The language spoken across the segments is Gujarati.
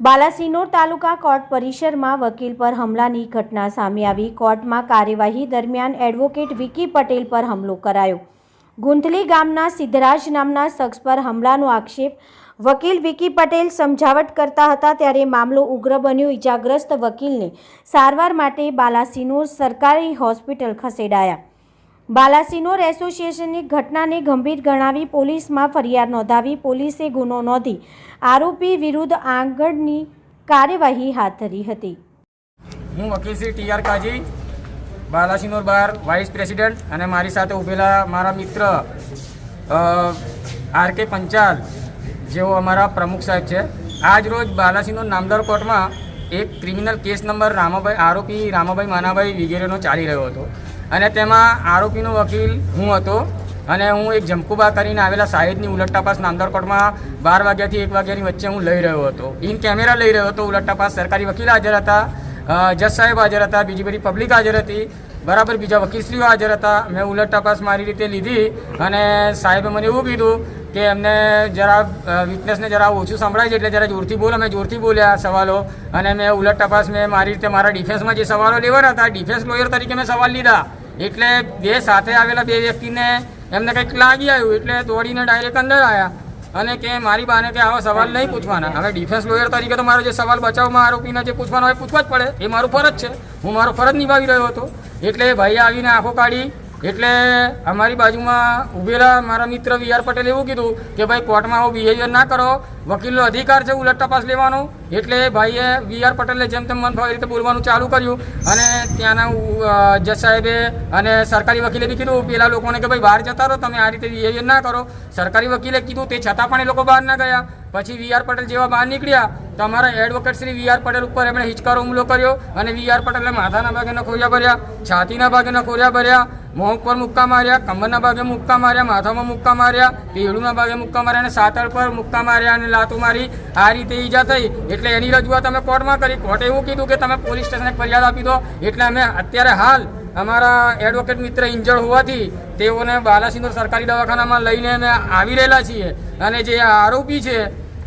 બાલાસિનોર તાલુકા કોર્ટ પરિસરમાં વકીલ પર હુમલાની ઘટના સામે આવી। કોર્ટમાં કાર્યવાહી દરમિયાન એડવોકેટ વિકી પટેલ પર હુમલો કરાયો। ગુંથલી ગામના સિદ્ધરાજ નામના શખ્સ પર હુમલાનો આક્ષેપ। વકીલ વિકી પટેલ સમજાવટ કરતા હતા ત્યારે મામલો ઉગ્ર બન્યો। ઇજાગ્રસ્ત વકીલને સારવાર માટે બાલાસિનોર સરકારી હોસ્પિટલ ખસેડાયા। બાલાસિનોર એસોસિએશનની ઘટનાને ગંભીર ગણાવી પોલીસમાં ફરિયાદ નોંધાવી। પોલીસે ગુનો નોંધી આરોપી વિરુદ્ધ આગળની કાર્યવાહી હાથ ધરી હતી। હું વકીલ શ્રી ટી.આર. કાજી, બાલાસિનોર બાર વાઇસ પ્રેસિડેન્ટ, અને મારી સાથે ઉભેલા મારા મિત્ર આર.કે. પંચાલ જેઓ અમારા પ્રમુખ સાહેબ છે। આજ રોજ બાલાસિનોર નામદાર કોર્ટમાં એક ક્રિમિનલ કેસ નંબર આરોપી રામાભાઈ માનાભાઈ વગેરેનો ચાલી રહ્યો હતો, અને તેમાં આરોપીનો વકીલ હું હતો, અને હું એક જમકુબા કરીને આવેલા સાહેબની ઉલટ તપાસ નામદાર કોર્ટમાં 12 વાગ્યાથી 1 વાગ્યાની વચ્ચે હું લઈ રહ્યો હતો। ઇન કેમેરા લઈ રહ્યો હતો। ઉલટ તપાસ સરકારી વકીલ હાજર હતા, જજ સાહેબ હાજર હતા, બીજી બધી પબ્લિક હાજર હતી, બરાબર, બીજા વકીલશ્રીઓ હાજર હતા। મેં ઉલટ તપાસ મારી રીતે લીધી, અને સાહેબે મને એવું કીધું કે એમને જરા વિટનેસને જરા ઓછું સંભળાય છે એટલે જરા જોરથી બોલો। અમે જોરથી બોલ્યા સવાલો, અને મેં ઉલટ તપાસ મેં મારી રીતે મારા ડિફેન્સમાં જે સવાલો લેવાના હતા, ડિફેન્સ લોયર તરીકે મેં સવાલ લીધા। એટલે બે સાથે આવેલા બે વ્યક્તિને એમને કંઈક લાગી આવ્યું, એટલે દોડીને ડાયરેક્ટ અંદર આવ્યા અને કે મારી બાને કે આવા સવાલ નહીં પૂછવાના। હવે ડિફેન્સ લોયર તરીકે તો મારો જે સવાલ બચાવમાં આરોપીને જે પૂછવાનો હોય પૂછવા જ પડે, એ મારું ફરજ છે, હું મારો ફરજ નિભાવી રહ્યો હતો। એટલે ભાઈએ આવીને આંખો કાઢી, એટલે અમારી બાજુમાં ઊભેલા મારા મિત્ર વી.આર. પટેલે એવું કીધું કે ભાઈ કોર્ટમાં આવો બિહેવિયર ના કરો, વકીલનો અધિકાર છે ઉલટ તપાસ લેવાનો। એટલે ભાઈએ વી.આર. પટેલે જેમ તેમ મન ફાવે રીતે બોલવાનું ચાલુ કર્યું, અને ત્યાંના જજ સાહેબે અને સરકારી વકીલે બી કીધું પેલા લોકોને કે ભાઈ બહાર જતા રહો, તમે આ રીતે બિહેવિયર ના કરો। સરકારી વકીલે કીધું, તે છતાં પણ એ લોકો બહાર ના ગયા। પછી વી.આર. પટેલ જેવા બહાર નીકળ્યા તો અમારા એડવોકેટ શ્રી વી.આર. પટેલ ઉપર એમણે હિચકારો હુમલો કર્યો, અને વી.આર. પટેલે માથાના ભાગે નખોરિયા ભર્યા, છાતીના ભાગે નખોરિયા ભર્યા, મોં ઉપર મુક્કા માર્યા, કમરના ભાગે મુક્કા માર્યા, માથામાં મુક્કા માર્યા, પેડુના ભાગે મુક્કા માર્યા, અને સાતળ પર મુક્કા માર્યા, અને લાતો મારી। આ રીતે ઈજા થઈ। એટલે એની રજૂઆત અમે કોર્ટમાં કરી। કોર્ટે એવું કીધું કે તમે પોલીસ સ્ટેશને ફરિયાદ આપી દો। એટલે અમે અત્યારે હાલ અમારા એડવોકેટ મિત્ર ઇન્જર્ડ હોવાથી તેઓને બાલાસિનોર સરકારી દવાખાનામાં લઈને અમે આવી રહેલા છીએ। અને જે આરોપી છે,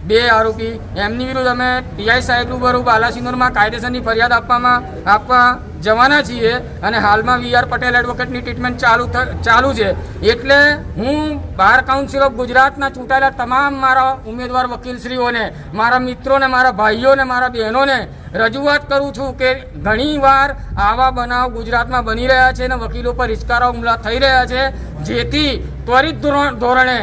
બે આરોપી, એમની વિરુદ્ધ અમે પીઆઈ સાહેબ રૂબરૂ બાલાસિનોરમાં કાયદેસરની ફરિયાદ આપવા જવાના છીએ। અને હાલમાં વી.આર. પટેલ એડવોકેટની ટ્રીટમેન્ટ ચાલુ છે। એટલે હું બાર કાઉન્સિલ ઓફ ગુજરાતના ચૂંટાયેલા તમામ મારા ઉમેદવાર વકીલશ્રીઓને, મારા મિત્રોને, મારા ભાઈઓને, મારા બહેનોને રજૂઆત કરું છું કે ઘણીવાર આવા બનાવ ગુજરાતમાં બની રહ્યા છે, અને વકીલો પર હિચકારા હુમલા થઈ રહ્યા છે, જેથી ત્વરિત ધોરણે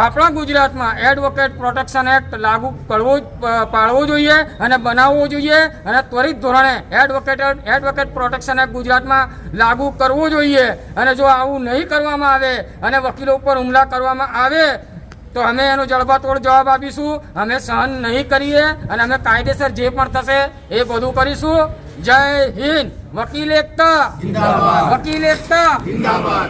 આપણા ગુજરાતમાં એડવોકેટ પ્રોટેક્શન એક્ટ લાગુ પાડવો જોઈએ અને બનાવવો જોઈએ, અને ત્વરિત ધોરણે એડવોકેટ પ્રોટેક્શન એક્ટ ગુજરાતમાં લાગુ કરવો જોઈએ। અને જો આવું નહીં કરવામાં આવે અને વકીલો ઉપર હુમલા કરવામાં આવે તો અમે એનો જડબાતોડ જવાબ આપીશું। અમે સહન નહીં કરીએ, અને અમે કાયદેસર જે પણ થશે એ બધું કરીશું। જય હિન્દ। વકીલ એકતા જિંદાબાદ, વકીલ એકતા જિંદાબાદ।